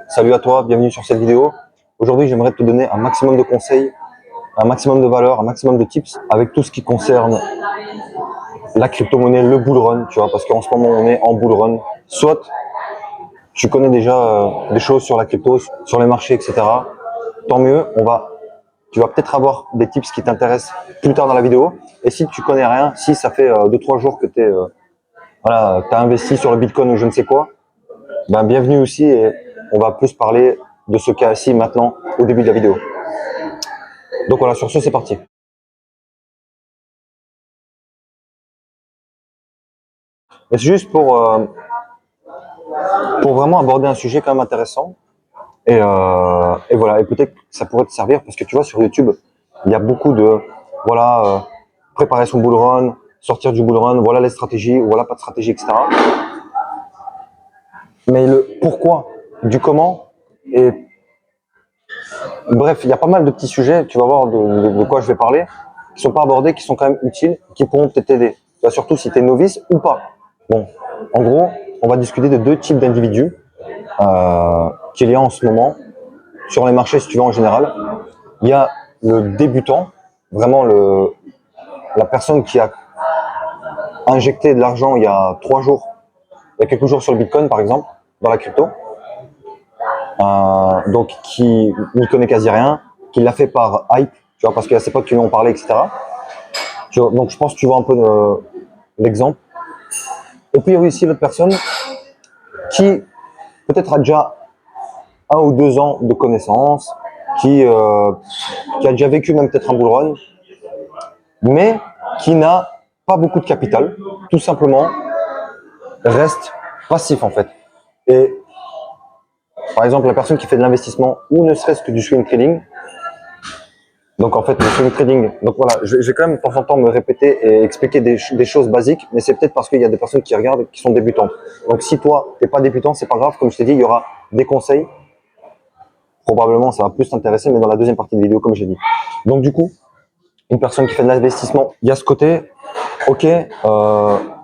Salut à toi, bienvenue sur cette vidéo. Aujourd'hui, j'aimerais te donner un maximum de conseils, un maximum de valeurs, un maximum de tips avec tout ce qui concerne la crypto-monnaie, le bull run, tu vois, parce qu'en ce moment, on est en bull run. Soit tu connais déjà des choses sur la crypto, sur les marchés, etc. Tant mieux, tu vas peut-être avoir des tips qui t'intéressent plus tard dans la vidéo. Et si tu connais rien, si ça fait 2-3 jours que t'as investi sur le Bitcoin ou je ne sais quoi, ben bienvenue aussi et on va plus parler de ce cas-ci maintenant au début de la vidéo. Donc voilà, sur ce, c'est parti. Et c'est juste pour vraiment aborder un sujet quand même intéressant. Et voilà, et peut-être que ça pourrait te servir parce que tu vois, sur YouTube, il y a beaucoup de, préparer son bull run, sortir du bull run, voilà les stratégies, voilà pas de stratégie, etc. Mais le pourquoi, du comment, et bref, il y a pas mal de petits sujets, tu vas voir de quoi je vais parler, qui sont pas abordés, qui sont quand même utiles, qui pourront peut-être t'aider. Surtout si tu es novice ou pas. Bon, en gros, on va discuter de deux types d'individus qu'il y a en ce moment sur les marchés, si tu veux, en général. Il y a le débutant, vraiment la personne qui a injecté de l'argent il y a quelques jours sur le Bitcoin, par exemple, dans la crypto. Donc qui n'y connaît quasi rien, qui l'a fait par hype, tu vois, parce qu'il y a ses potes qui lui ont parlé, etc. Donc je pense que tu vois un peu l'exemple. Et puis il y a aussi l'autre personne qui peut-être a déjà 1 ou 2 ans de connaissances, qui a déjà vécu même peut-être un bull run, mais qui n'a pas beaucoup de capital, tout simplement reste passif en fait. Et par exemple, la personne qui fait de l'investissement ou ne serait-ce que du swing trading, donc en fait le swing trading, donc voilà, je vais quand même de temps en temps me répéter et expliquer des choses basiques, mais c'est peut-être parce qu'il y a des personnes qui regardent qui sont débutantes. Donc si toi t'es pas débutant, c'est pas grave, comme je t'ai dit, il y aura des conseils. Probablement ça va plus t'intéresser, mais dans la deuxième partie de vidéo, comme j'ai dit. Donc du coup, une personne qui fait de l'investissement, il y a ce côté, ok,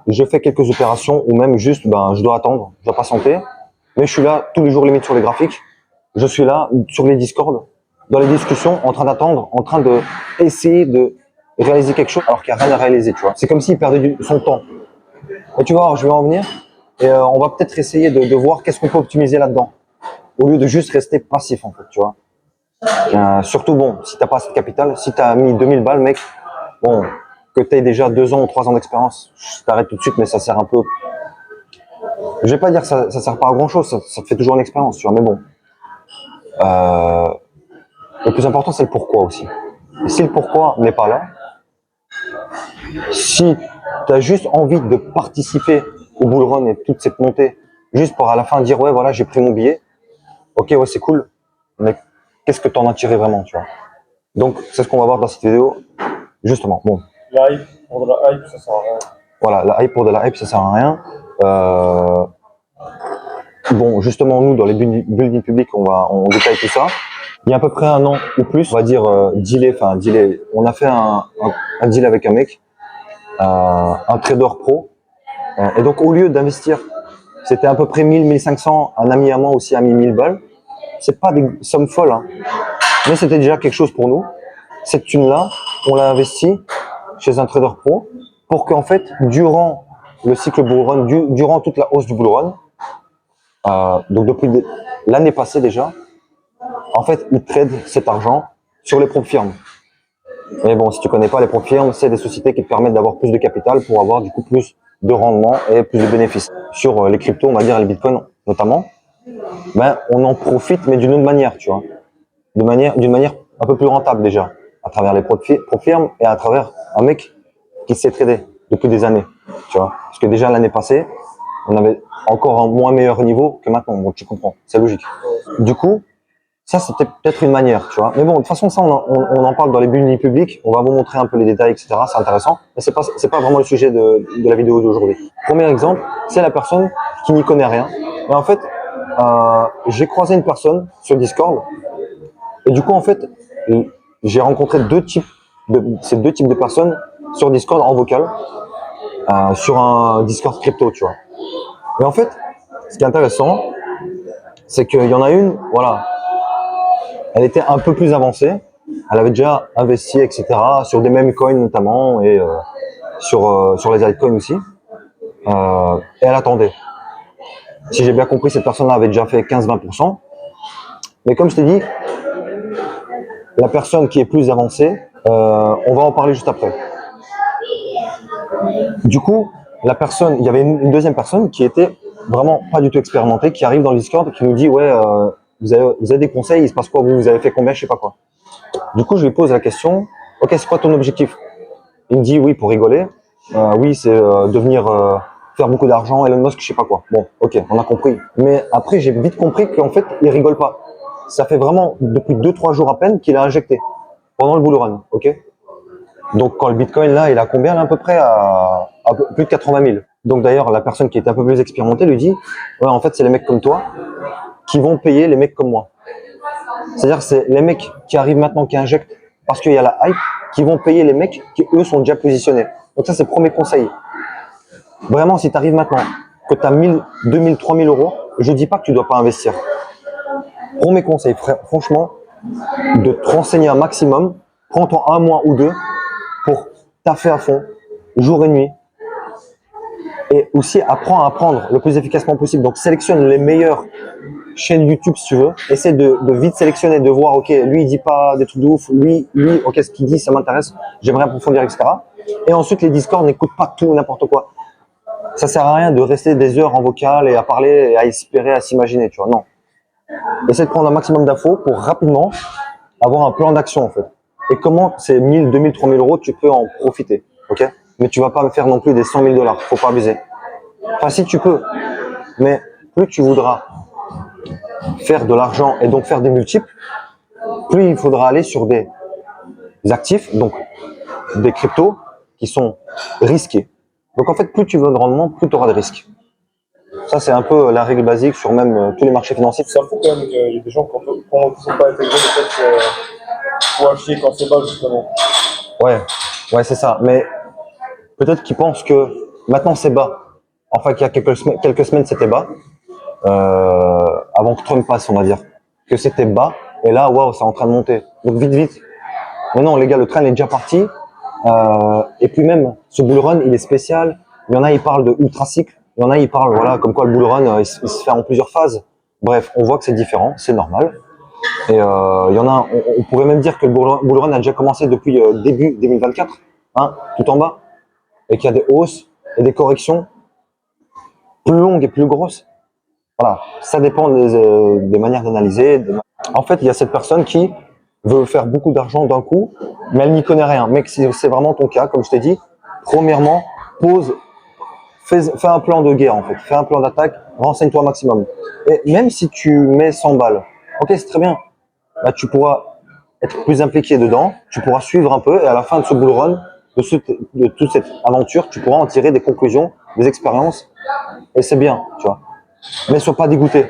je fais quelques opérations ou même juste, je dois attendre, je dois patienter, mais je suis là tous les jours limite sur les graphiques, je suis là sur les Discord, dans les discussions, en train d'attendre, en train de essayer de réaliser quelque chose alors qu'il n'y a rien à réaliser, tu vois. C'est comme s'il perdait son temps. Et tu vois, alors je vais en venir et on va peut-être essayer de voir qu'est-ce qu'on peut optimiser là-dedans, au lieu de juste rester passif en fait, tu vois. Surtout, bon, si t'as pas assez de capital, si t'as mis 2000 balles, mec, bon, que t'aies déjà 2 ans ou 3 ans d'expérience, je t'arrête tout de suite, mais ça sert un peu. Je vais pas dire que ça sert pas à grand chose, ça te fait toujours une expérience, tu vois, mais bon. Le plus important, c'est le pourquoi aussi. Et si le pourquoi n'est pas là, si t'as juste envie de participer au bull run et toute cette montée, juste pour à la fin dire, ouais, voilà, j'ai pris mon billet, ok, ouais, c'est cool, mais qu'est-ce que t'en as tiré vraiment, tu vois. Donc, c'est ce qu'on va voir dans cette vidéo, justement. Bon. La hype, pour de la hype, ça sert à rien. Voilà, la hype pour de la hype, ça sert à rien. Bon, justement, nous, dans les buildings publics, on détaille tout ça. Il y a à peu près 1 an ou plus, on va dire dealer. On a fait un deal avec un mec, un trader pro. Et donc, au lieu d'investir, c'était à peu près 1000-1500, un ami à moi aussi a mis 1000 balles. C'est pas des sommes folles, hein, mais c'était déjà quelque chose pour nous. Cette thune-là, on l'a investi chez un trader pro pour qu'en fait, durant le cycle bull run, durant toute la hausse du bull run, donc depuis l'année passée déjà, en fait, il trade cet argent sur les propres firmes. Mais bon, si tu connais pas les propres firmes, c'est des sociétés qui te permettent d'avoir plus de capital pour avoir du coup plus de rendement et plus de bénéfices. Sur les cryptos, on va dire, les bitcoins notamment, on en profite, mais d'une autre manière, tu vois. D'une manière un peu plus rentable déjà, à travers les propres firmes et à travers un mec qui sait trader depuis des années, tu vois. Parce que déjà l'année passée, on avait encore un moins meilleur niveau que maintenant, donc tu comprends, c'est logique. Du coup, ça c'était peut-être une manière, tu vois. Mais bon, de toute façon, ça on en parle dans les buildings publics, on va vous montrer un peu les détails, etc. C'est intéressant, mais c'est pas vraiment le sujet de la vidéo d'aujourd'hui. Premier exemple, c'est la personne qui n'y connaît rien. Et en fait, j'ai croisé une personne sur Discord, et du coup, en fait, j'ai rencontré ces deux types de personnes sur Discord en vocal, sur un Discord crypto, tu vois. Et en fait, ce qui est intéressant, c'est qu'il y en a une, voilà, elle était un peu plus avancée. Elle avait déjà investi, etc., sur des meme coins notamment et sur les altcoins aussi. Et elle attendait. Si j'ai bien compris, cette personne-là avait déjà fait 15-20%. Mais comme je t'ai dit, la personne qui est plus avancée, on va en parler juste après. Du coup, la personne, il y avait une deuxième personne qui était vraiment pas du tout expérimentée, qui arrive dans le Discord et qui nous dit ouais, vous avez des conseils, il se passe quoi, vous avez fait combien, je sais pas quoi. Du coup, je lui pose la question, ok, c'est quoi ton objectif? Il me dit oui, pour rigoler, oui, c'est devenir faire beaucoup d'argent, Elon Musk, je sais pas quoi. Bon, ok, on a compris. Mais après, j'ai vite compris qu'en fait, il rigole pas. Ça fait vraiment depuis 2-3 jours à peine qu'il a injecté pendant le bull run, ok? Donc quand le Bitcoin là, il a combien là, à peu près à plus de 80 000. Donc d'ailleurs, la personne qui est un peu plus expérimentée lui dit, ouais, en fait, c'est les mecs comme toi qui vont payer les mecs comme moi. C'est-à-dire, c'est les mecs qui arrivent maintenant, qui injectent parce qu'il y a la hype, qui vont payer les mecs qui eux sont déjà positionnés. Donc ça, c'est le premier conseil. Vraiment, si tu arrives maintenant, que tu as 1000, 2000, 3000 euros, je dis pas que tu dois pas investir. Premier conseil, franchement, de te renseigner un maximum, prends-toi un mois ou deux pour taffer à fond, jour et nuit, et aussi apprends à apprendre le plus efficacement possible. Donc sélectionne les meilleures chaînes YouTube si tu veux, essaie de vite sélectionner, de voir, ok, lui il dit pas des trucs de ouf, lui, ok, ce qu'il dit ça m'intéresse, j'aimerais approfondir, etc. Et ensuite les Discord, n'écoute pas tout, n'importe quoi. Ça sert à rien de rester des heures en vocal et à parler et à espérer, à s'imaginer, tu vois, non. Essaie de prendre un maximum d'infos pour rapidement avoir un plan d'action en fait. Et comment ces 1000, 2000, 3000 euros, tu peux en profiter, ok? Mais tu vas pas me faire non plus des 100 000 $, faut pas abuser. Enfin, si tu peux, mais plus tu voudras faire de l'argent et donc faire des multiples, plus il faudra aller sur des actifs, donc des cryptos qui sont risqués. Donc en fait, plus tu veux de rendement, plus tu auras de risques. Ça, c'est un peu la règle basique sur même tous les marchés financiers. C'est fou quand même qu'il y a des gens qui n'ont pas intégré le fait qu'il faut acheter quand c'est bas, justement. Ouais, c'est ça. Mais peut-être qu'ils pensent que maintenant c'est bas. Enfin, qu'il y a quelques semaines c'était bas. Avant que Trump passe, on va dire. Que c'était bas. Et là, waouh, c'est en train de monter. Donc vite. Mais non, les gars, le train est déjà parti. Et puis même, ce bull run, il est spécial. Il y en a, ils parlent de ultra cycle. Il y en a, ils parlent, voilà, comme quoi le bull run, il se fait en plusieurs phases. Bref, on voit que c'est différent, c'est normal. Et il y en a, on pourrait même dire que le bull run a déjà commencé depuis début 2024, hein, tout en bas, et qu'il y a des hausses et des corrections plus longues et plus grosses. Voilà, ça dépend des manières d'analyser. En fait, il y a cette personne qui veut faire beaucoup d'argent d'un coup, mais elle n'y connaît rien. Mec, si c'est vraiment ton cas, comme je t'ai dit, premièrement, fais un plan de guerre en fait, fais un plan d'attaque, renseigne-toi un maximum. Et même si tu mets 100 balles, ok, c'est très bien. Bah, tu pourras être plus impliqué dedans, tu pourras suivre un peu, et à la fin de ce bull run, de toute cette aventure, tu pourras en tirer des conclusions, des expériences, et c'est bien, tu vois. Mais sois pas dégoûté.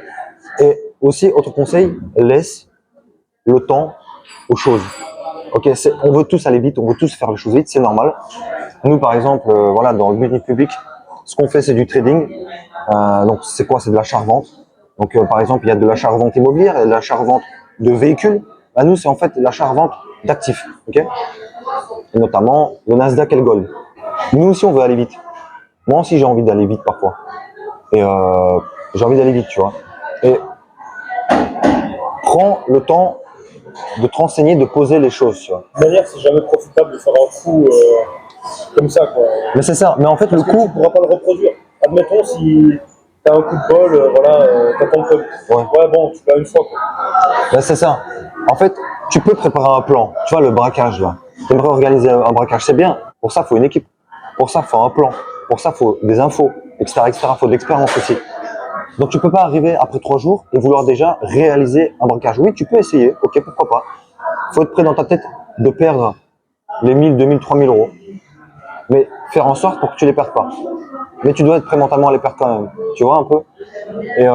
Et aussi, autre conseil, laisse le temps aux choses. Ok, on veut tous aller vite, on veut tous faire les choses vite, c'est normal. Nous, par exemple, voilà, dans le business public, ce qu'on fait, c'est du trading. Donc, c'est quoi? C'est de l'achat-revente. Donc, par exemple, il y a de l'achat-revente immobilière et de l'achat-revente de véhicules. Bah, nous, c'est en fait l'achat-revente d'actifs. Ok, et notamment le Nasdaq et le Gold. Nous aussi, on veut aller vite. Moi aussi, j'ai envie d'aller vite parfois. Et j'ai envie d'aller vite, tu vois. Et prends le temps de te renseigner, de poser les choses, tu vois. De manière, c'est jamais profitable de faire un coup comme ça, quoi. Mais c'est ça. Mais en fait, Parce le que coup, tu ne pourras pas le reproduire. Admettons, si tu as un coup de bol, voilà, t'attends que. Ouais, bon, tu l'as une fois, quoi. ben, c'est ça. En fait, tu peux préparer un plan. Tu vois, le braquage, là. Tu aimerais organiser un braquage, c'est bien. Pour ça, il faut une équipe. Pour ça, il faut un plan. Pour ça, il faut des infos, etc., etc. Il faut de l'expérience aussi. Donc, tu peux pas arriver après 3 jours et vouloir déjà réaliser un braquage. Oui, tu peux essayer. Ok, pourquoi pas. Il faut être prêt dans ta tête de perdre les 1000, 2000, 3000 euros. Mais faire en sorte pour que tu les perdes pas. Mais tu dois être prêt mentalement à les perdre quand même. Tu vois un peu. Et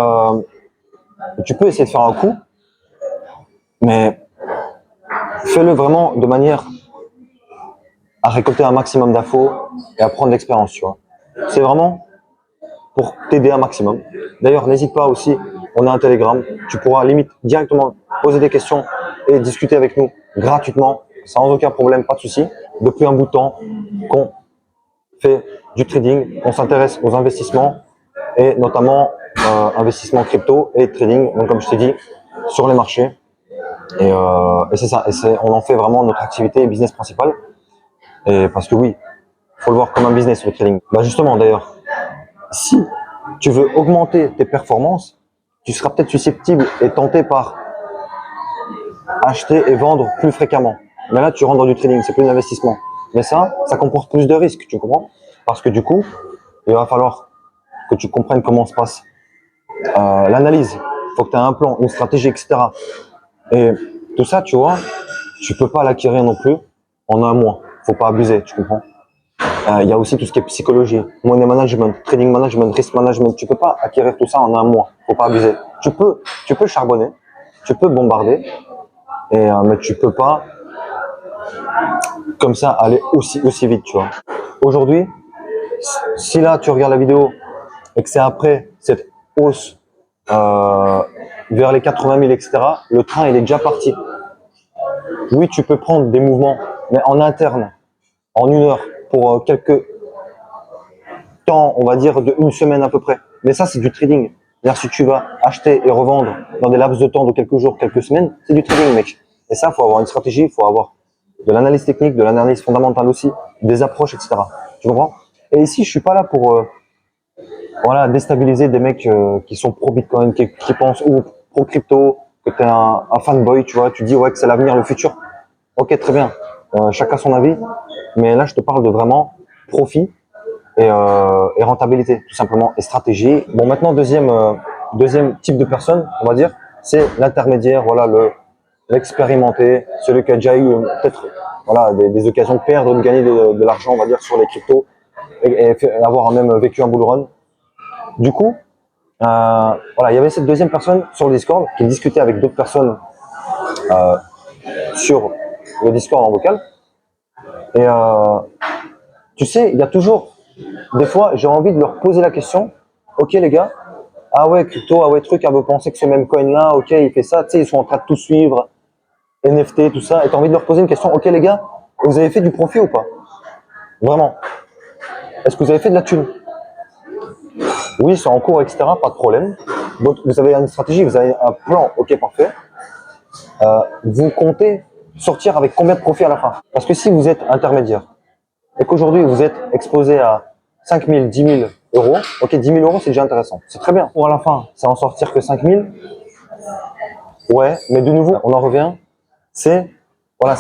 tu peux essayer de faire un coup, mais fais-le vraiment de manière à récolter un maximum d'infos et à prendre l'expérience, tu vois. C'est vraiment pour t'aider un maximum. D'ailleurs, n'hésite pas aussi, on a un Telegram. Tu pourras limite directement poser des questions et discuter avec nous gratuitement, sans aucun problème, pas de souci. Depuis un bout de temps qu'on fait du trading, on s'intéresse aux investissements et notamment investissement crypto et trading, donc comme je t'ai dit, sur les marchés. Et c'est ça, on en fait vraiment notre activité et business principal. Et parce que oui, faut le voir comme un business le trading. Bah justement d'ailleurs, si tu veux augmenter tes performances, tu seras peut-être susceptible et tenté par acheter et vendre plus fréquemment. Mais là, tu rentres dans du trading, c'est plus un investissement. Mais ça comporte plus de risques, tu comprends? Parce que du coup, il va falloir que tu comprennes comment se passe l'analyse. Il faut que tu aies un plan, une stratégie, etc. Et tout ça, tu vois, tu peux pas l'acquérir non plus en un mois. Faut pas abuser, tu comprends? Il y a aussi tout ce qui est psychologie, money management, trading management, risk management. Tu peux pas acquérir tout ça en un mois. Faut pas abuser. Tu peux charbonner, tu peux bombarder, mais tu peux pas comme ça aller aussi vite, tu vois. Aujourd'hui, si là tu regardes la vidéo et que c'est après cette hausse vers les 80 000, etc., le train il est déjà parti. Oui, tu peux prendre des mouvements, mais en interne, en une heure, pour quelques temps, on va dire de une semaine à peu près. Mais ça, c'est du trading. C'est-à-dire, si tu vas acheter et revendre dans des laps de temps de quelques jours, quelques semaines, c'est du trading, mec. Et ça, il faut avoir une stratégie, il faut avoir de l'analyse technique, de l'analyse fondamentale aussi, des approches, etc. Tu comprends? Et ici, je suis pas là pour voilà, déstabiliser des mecs qui sont pro Bitcoin, qui pensent ou pro crypto, que tu es un fanboy, tu vois, tu dis ouais que c'est l'avenir, le futur. Ok, très bien. Chacun son avis. Mais là, je te parle de vraiment profit et rentabilité, tout simplement, et stratégie. Bon, maintenant, deuxième type de personne, on va dire, c'est l'intermédiaire, voilà, l'expérimenté, celui qui a déjà eu peut-être voilà, des occasions de perdre, de gagner de l'argent, on va dire, sur les cryptos, et avoir même vécu un bull run. Du coup, voilà, il y avait cette deuxième personne sur le Discord qui discutait avec d'autres personnes sur le Discord en vocal. Et tu sais, il y a toujours, des fois, j'ai envie de leur poser la question. Ok les gars, ah ouais crypto, ah ouais truc, ah vous pensez que ce même coin là, ok il fait ça, tu sais ils sont en train de tout suivre, NFT tout ça, et t'as envie de leur poser une question. Ok les gars, vous avez fait du profit ou pas? Vraiment? Est-ce que vous avez fait de la thune? Oui, c'est en cours, etc. Pas de problème. Donc, vous avez une stratégie, vous avez un plan, ok parfait. Vous comptez sortir avec combien de profit à la fin? Parce que si vous êtes intermédiaire et qu'aujourd'hui vous êtes exposé à 5 000, 10 000 euros, ok 10 000 euros c'est déjà intéressant, c'est très bien. Pour à la fin, c'est en sortir que 5 000, ouais, mais de nouveau, on en revient, c'est, voilà,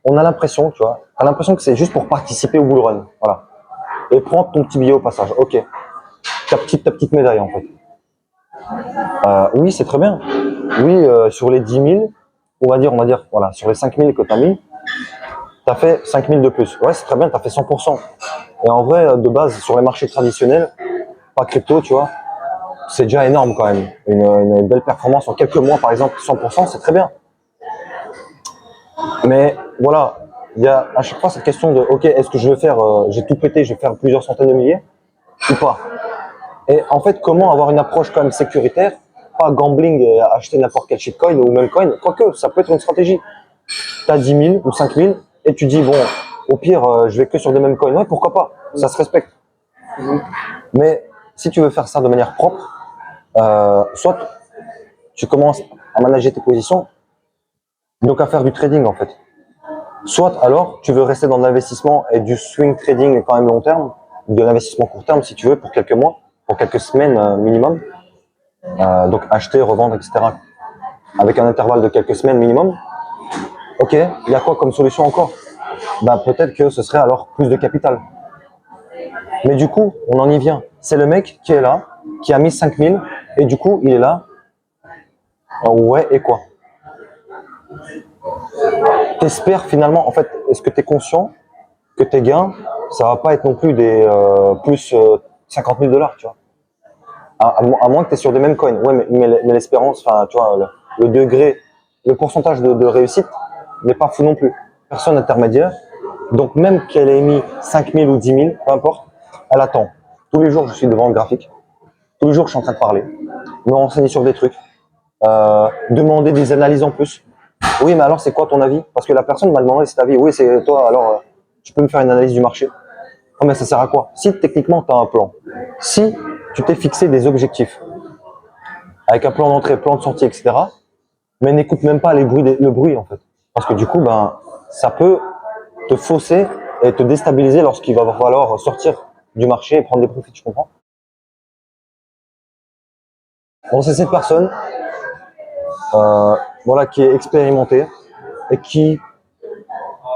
on a l'impression, tu vois, on a l'impression que c'est juste pour participer au bull run, voilà. Et prendre ton petit billet au passage, ok, ta petite médaille en fait. Oui, c'est très bien. Oui, sur les 10 000, on va dire, voilà, sur les 5 000 que tu as mis, tu as fait 5 000 de plus. Ouais, c'est très bien, tu as fait 100%. Et en vrai, de base, sur les marchés traditionnels, pas crypto, tu vois, c'est déjà énorme quand même. Une belle performance en quelques mois, par exemple, 100%, c'est très bien. Mais voilà, il y a à chaque fois cette question de, ok, est-ce que je vais faire, j'ai tout pété, je vais faire plusieurs centaines de milliers ou pas? Et en fait, comment avoir une approche quand même sécuritaire, pas gambling et acheter n'importe quel shitcoin ou même coin, quoique ça peut être une stratégie. Tu as 10 000 ou 5 000 et tu dis, bon, au pire, je vais que sur des mêmes coins. Ouais, pourquoi pas? Ça se respecte. Mais si tu veux faire ça de manière propre, soit tu commences à manager tes positions, donc à faire du trading en fait. Soit alors tu veux rester dans l'investissement et du swing trading quand même long terme, de l'investissement court terme si tu veux, pour quelques mois, pour quelques semaines minimum. Donc acheter, revendre, etc. avec un intervalle de quelques semaines minimum. Ok, il y a quoi comme solution encore? Ben, peut-être que ce serait alors plus de capital. Mais du coup, on en y vient. C'est le mec qui est là, qui a mis 5 000 et du coup, il est là. Ouais, et quoi? T'espères finalement, en fait, est-ce que tu es conscient que tes gains, ça va pas être non plus des plus 50 000 $, tu vois? À moins que tu es sur des mêmes coins. Ouais, mais l'espérance, enfin, tu vois, le degré, le pourcentage de réussite n'est pas fou non plus. Personne intermédiaire. Donc, même qu'elle ait mis 5 000 ou 10 000, peu importe, elle attend. Tous les jours, je suis devant le graphique. Tous les jours, je suis en train de parler, me renseigner sur des trucs. demander des analyses en plus. Oui, mais alors c'est quoi ton avis? Parce que la personne m'a demandé cet avis. Oui, c'est toi, alors tu peux me faire une analyse du marché. Oh, mais ça sert à quoi? Si techniquement tu as un plan, si tu t'es fixé des objectifs, avec un plan d'entrée, plan de sortie, etc., mais n'écoute même pas le bruit en fait. Parce que du coup, ben, ça peut te fausser et te déstabiliser lorsqu'il va falloir sortir du marché et prendre des profits, tu comprends? Bon, c'est cette personne voilà, qui est expérimentée et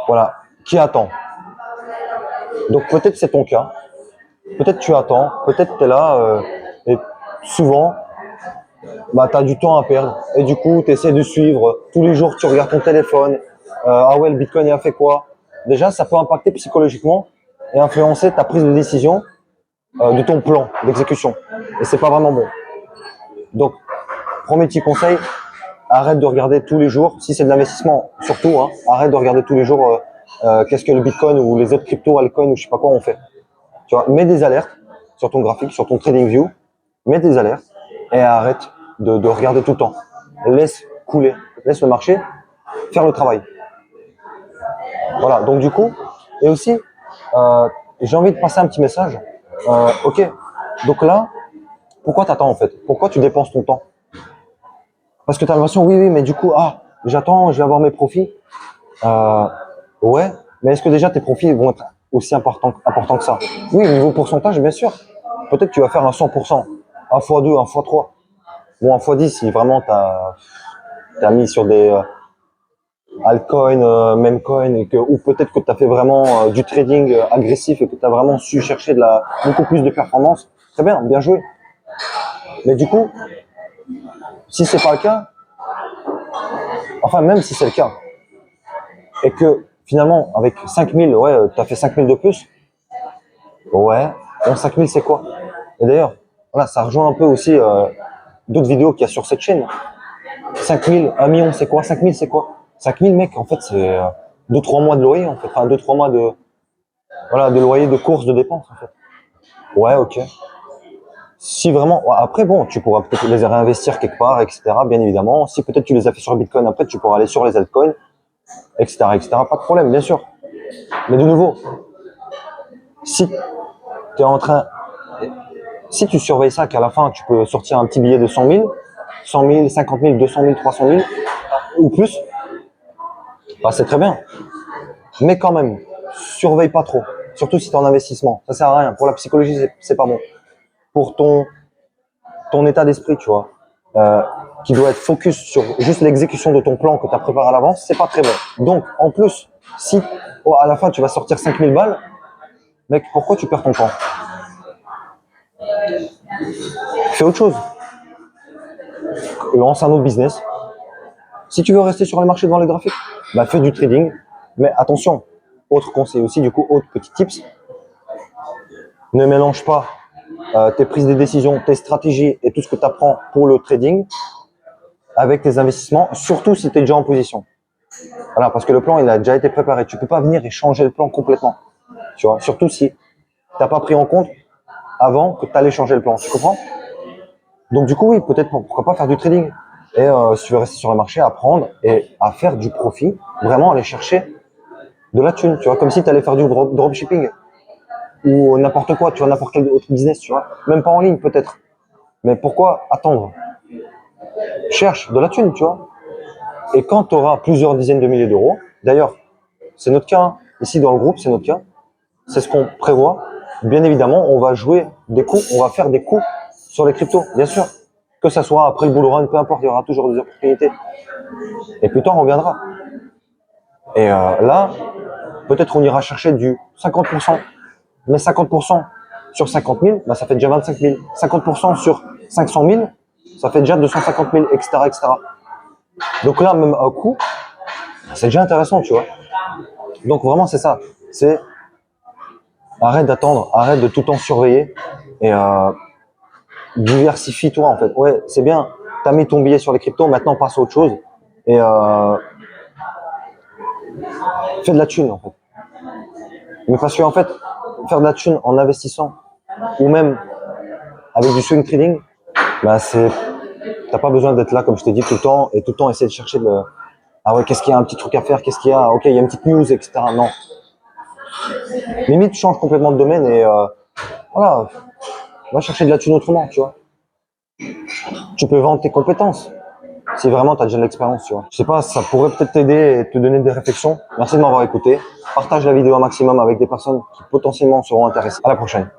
voilà, qui attend. Donc peut-être c'est ton cas, peut-être tu attends, peut-être tu es là et souvent bah, tu as du temps à perdre et du coup tu essaies de suivre, tous les jours tu regardes ton téléphone, ah ouais le Bitcoin il a fait quoi? Déjà ça peut impacter psychologiquement et influencer ta prise de décision de ton plan d'exécution et c'est pas vraiment bon. Donc premier petit conseil, arrête de regarder tous les jours, si c'est de l'investissement surtout, hein, arrête de regarder tous les jours qu'est-ce que le Bitcoin ou les autres cryptos, altcoins ou je sais pas quoi on fait. Tu vois, mets des alertes sur ton graphique, sur ton TradingView, mets des alertes et arrête de regarder tout le temps. Laisse couler, laisse le marché faire le travail. Voilà, donc du coup, et aussi, j'ai envie de passer un petit message. Ok, donc là, pourquoi tu attends en fait? Pourquoi tu dépenses ton temps? Parce que tu as l'impression, oui, mais du coup, j'attends, je vais avoir mes profits. Euh, ouais, mais est-ce que déjà tes profits vont être aussi importants que ça? Oui, niveau pourcentage, bien sûr. Peut-être que tu vas faire un 100%, un x2, un x3, bon, un x10 si vraiment tu as mis sur des altcoins, memecoin, ou peut-être que tu as fait vraiment du trading agressif et que tu as vraiment su chercher beaucoup plus de performance. Très bien, bien joué. Mais du coup, si c'est pas le cas, enfin même si c'est le cas, et que finalement avec 5000, ouais, tu as fait 5000 de plus, ouais, bon 5000 c'est quoi? Et d'ailleurs, voilà, ça rejoint un peu aussi d'autres vidéos qu'il y a sur cette chaîne. 5000, 1 million c'est quoi? 5000 c'est quoi? 5000 mec, en fait c'est 2-3 mois de loyer en fait, enfin 2-3 mois de, voilà, de loyer, de courses, de dépenses en fait. Ouais, ok. Si vraiment, ouais, après bon, tu pourras peut-être les réinvestir quelque part, etc. Bien évidemment. Si peut-être tu les as fait sur le Bitcoin, après tu pourras aller sur les altcoins, etc., etc. Pas de problème, bien sûr. Mais de nouveau, si tu es en train, si tu surveilles ça, qu'à la fin tu peux sortir un petit billet de 100 000, 100 000, 50 000, 200 000, 300 000 ou plus, bah c'est très bien. Mais quand même, surveille pas trop. Surtout si tu es en investissement. Ça sert à rien. Pour la psychologie, c'est pas bon. Pour ton état d'esprit, tu vois, qui doit être focus sur juste l'exécution de ton plan que tu as préparé à l'avance, c'est pas très bon. Donc, en plus, si à la fin tu vas sortir 5000 balles, mec, pourquoi tu perds ton temps? Fais autre chose. Lance un autre business. Si tu veux rester sur les marchés devant les graphiques, bah fais du trading. Mais attention, autre conseil aussi, du coup, autre petit tips, ne mélange pas tes prises de décision, tes stratégies et tout ce que tu apprends pour le trading avec tes investissements, surtout si tu es déjà en position. Voilà, parce que le plan, il a déjà été préparé. Tu peux pas venir et changer le plan complètement. Tu vois, surtout si tu n'as pas pris en compte avant que tu allais changer le plan. Tu comprends? Donc du coup, oui, peut-être pourquoi pas faire du trading. Et si tu veux rester sur le marché, apprendre et à faire du profit, vraiment aller chercher de la thune. Tu vois, comme si tu allais faire du dropshipping ou n'importe quoi, tu vois, n'importe quel autre business, tu vois. Même pas en ligne peut-être. Mais pourquoi attendre? Cherche de la thune, tu vois. Et quand tu auras plusieurs dizaines de milliers d'euros, d'ailleurs, c'est notre cas, hein. Ici dans le groupe, c'est notre cas, c'est ce qu'on prévoit. Bien évidemment, on va jouer des coups, on va faire des coups sur les cryptos, bien sûr. Que ça soit après le bull run, peu importe, il y aura toujours des opportunités. Et plus tard, on reviendra. Et là, peut-être on ira chercher du 50%. Mais 50% sur 50 000, bah, ça fait déjà 25 000. 50% sur 500 000, ça fait déjà 250 000, etc., etc. Donc là, même un coup, c'est déjà intéressant, tu vois. Donc vraiment, c'est ça. C'est arrête d'attendre, arrête de tout le temps surveiller et diversifie-toi en fait. Ouais, c'est bien. T'as mis ton billet sur les cryptos, maintenant passe à autre chose et fais de la thune en fait. Mais parce qu'en fait, faire de la thune en investissant ou même avec du swing trading, bah c'est T'as pas besoin d'être là, comme je t'ai dit, tout le temps, et tout le temps essayer de chercher le... Ah ouais, qu'est-ce qu'il y a, un petit truc à faire, qu'est-ce qu'il y a, ok, il y a une petite news, etc. Non. Limite, change complètement de domaine et voilà, va chercher de la thune autrement, tu vois. Tu peux vendre tes compétences. Si vraiment tu as déjà de l'expérience, tu vois. Je sais pas, ça pourrait peut-être t'aider et te donner des réflexions. Merci de m'avoir écouté. Partage la vidéo un maximum avec des personnes qui potentiellement seront intéressées. À la prochaine.